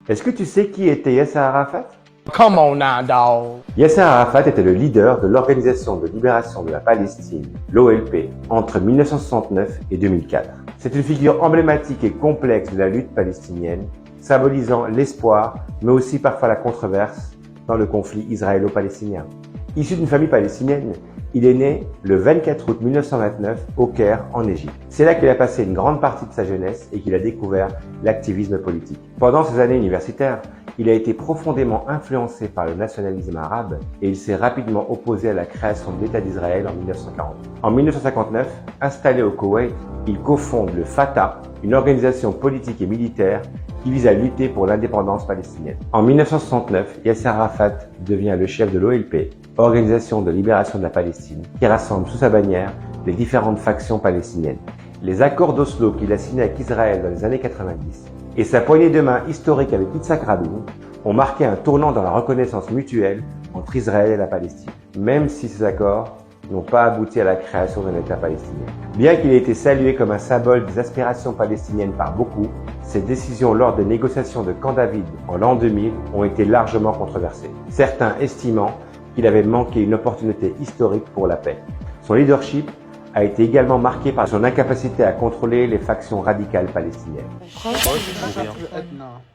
Est-ce que tu sais qui était Yasser Arafat? Come on now, dog. Yasser Arafat était le leader de l'Organisation de libération de la Palestine, l'OLP, entre 1969 et 2004. C'est une figure emblématique et complexe de la lutte palestinienne, symbolisant l'espoir, mais aussi parfois la controverse dans le conflit israélo-palestinien. Issu d'une famille palestinienne, il est né le 24 août 1929 au Caire, en Égypte. C'est là qu'il a passé une grande partie de sa jeunesse et qu'il a découvert l'activisme politique. Pendant ses années universitaires, il a été profondément influencé par le nationalisme arabe et il s'est rapidement opposé à la création de l'État d'Israël en 1940. En 1959, installé au Koweït, il cofonde le Fatah, une organisation politique et militaire qui vise à lutter pour l'indépendance palestinienne. En 1969, Yasser Arafat devient le chef de l'OLP, Organisation de libération de la Palestine, qui rassemble sous sa bannière les différentes factions palestiniennes. Les accords d'Oslo qu'il a signés avec Israël dans les années 90 et sa poignée de main historique avec Yitzhak Rabin ont marqué un tournant dans la reconnaissance mutuelle entre Israël et la Palestine, même si ces accords n'ont pas abouti à la création d'un État palestinien. Bien qu'il ait été salué comme un symbole des aspirations palestiniennes par beaucoup, ses décisions lors des négociations de Camp David en l'an 2000 ont été largement controversées, certains estimant qu'il avait manqué une opportunité historique pour la paix. Son leadership a été également marqué par son incapacité à contrôler les factions radicales palestiniennes.